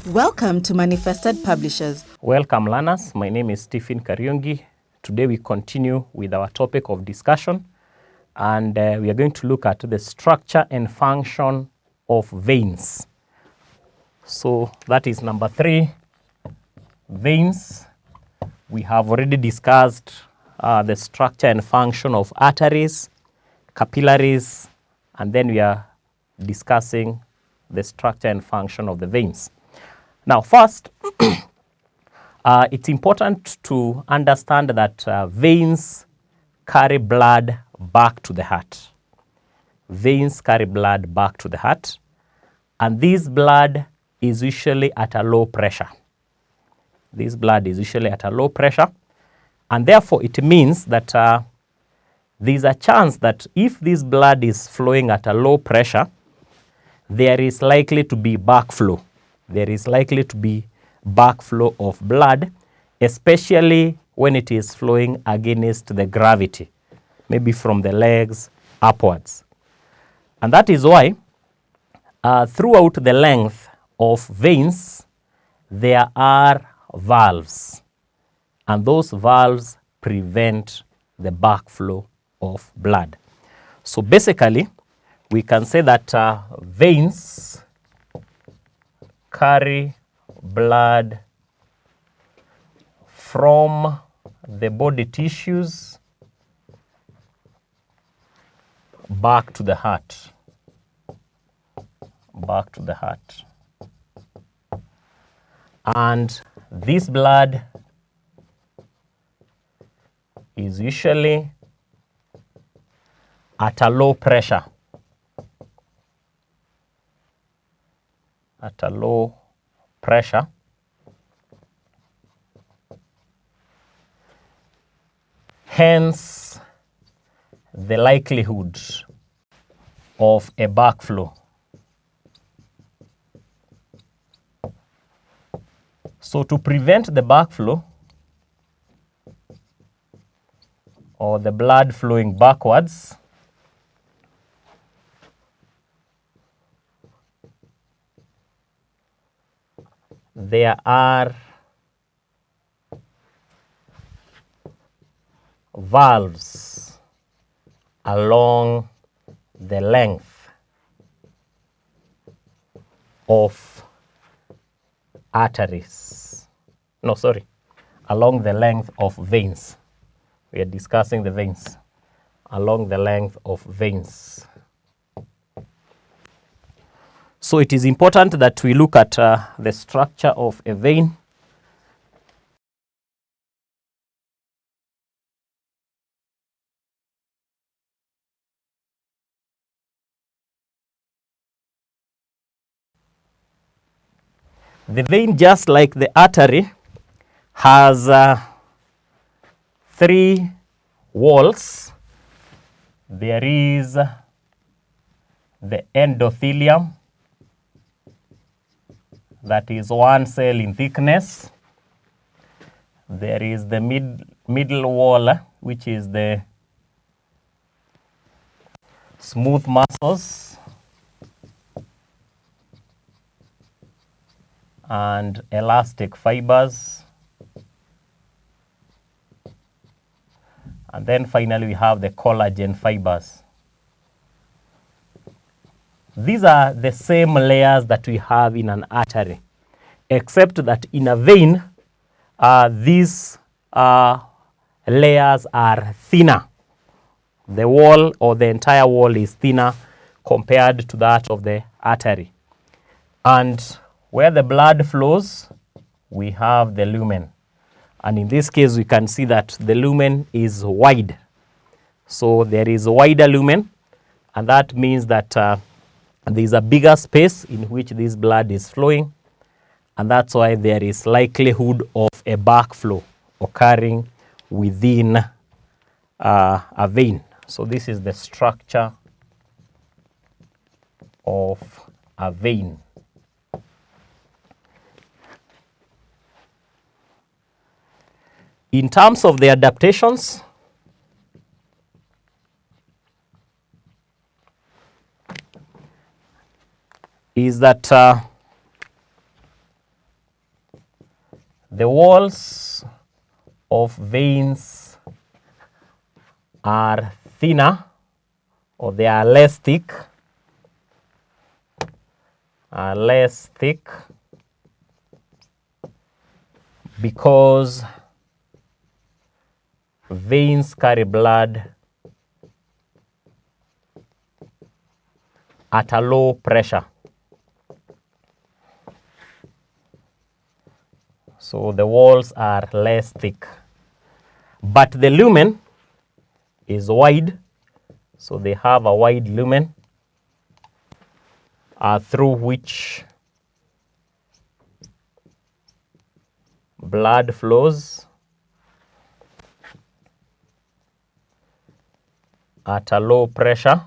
Welcome to Manifested Publishers. Welcome learners, my name is Stephen Kariungi. Today we continue with our topic of discussion and we are going to look at the structure and function of veins. So that is number 3, veins. We have already discussed the structure and function of arteries, capillaries, and then we are discussing the structure and function of the veins. Now first, it's important to understand that veins carry blood back to the heart. Veins carry blood back to the heart, and this blood is usually at a low pressure. This blood is usually at a low pressure, and therefore it means that there is a chance that if this blood is flowing at a low pressure, there is likely to be backflow. There is likely to be backflow of blood, especially when it is flowing against the gravity, maybe from the legs upwards. And that is why throughout the length of veins, there are valves, and those valves prevent the backflow of blood. So basically, we can say that veins carry blood from the body tissues back to the heart. Back to the heart. And this blood is usually at a low pressure. At a low pressure. Hence, the likelihood of a backflow. So to prevent the backflow or the blood flowing backwards, there are valves along the length of arteries. No, sorry, along the length of veins. We are discussing the veins. Along the length of veins. So it is important that we look at the structure of a vein. The vein, just like the artery, has 3 walls. There is the endothelium, that is 1 cell in thickness. There is the middle wall, which is the smooth muscles and elastic fibers. And then finally we have the collagen fibers. These are the same layers that we have in an artery, except that in a vein, these layers are thinner. The wall or the entire wall is thinner compared to that of the artery. And where the blood flows, we have the lumen. And in this case, we can see that the lumen is wide. So there is a wider lumen, and that means that there is a bigger space in which this blood is flowing, and that's why there is likelihood of a backflow occurring within a vein. So this is the structure of a vein. In terms of the adaptations, is that The walls of veins are thinner, or they are less thick, because veins carry blood at a low pressure. So the walls are less thick. But the lumen is wide, so they have a wide lumen through which blood flows at a low pressure.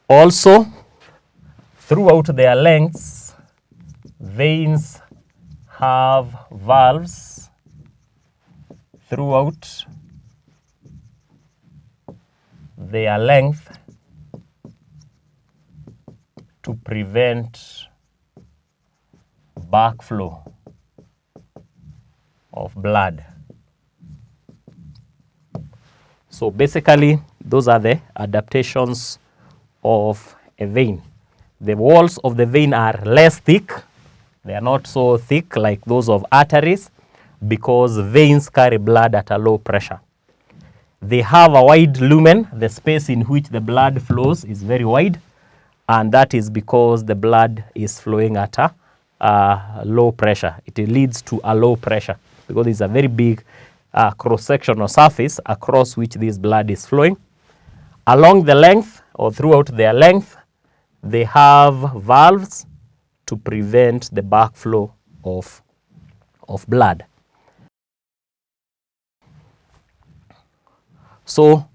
Also, throughout their lengths, veins have valves throughout their length to prevent backflow of blood. So basically, those are the adaptations of a vein. The walls of the vein are less thick. They are not so thick like those of arteries because veins carry blood at a low pressure. They have a wide lumen. The space in which the blood flows is very wide, and that is because the blood is flowing at a low pressure. It leads to a low pressure because it's a very big cross-sectional surface across which this blood is flowing. Along the length or throughout their length, they have valves to prevent the backflow of blood. So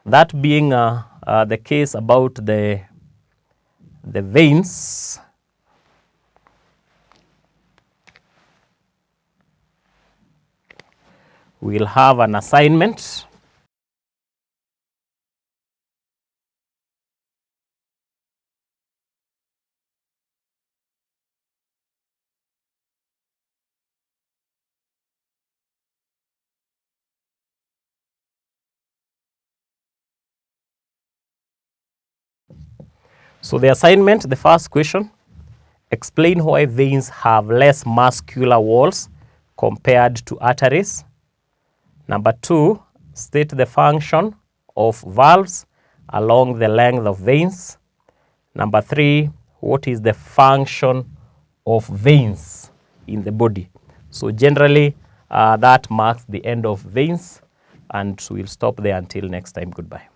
that being the case about the veins, we'll have an assignment. So the assignment, the first question, explain why veins have less muscular walls compared to arteries. Number 2, state the function of valves along the length of veins. Number 3, what is the function of veins in the body? So generally, that marks the end of veins, and we'll stop there until next time. Goodbye.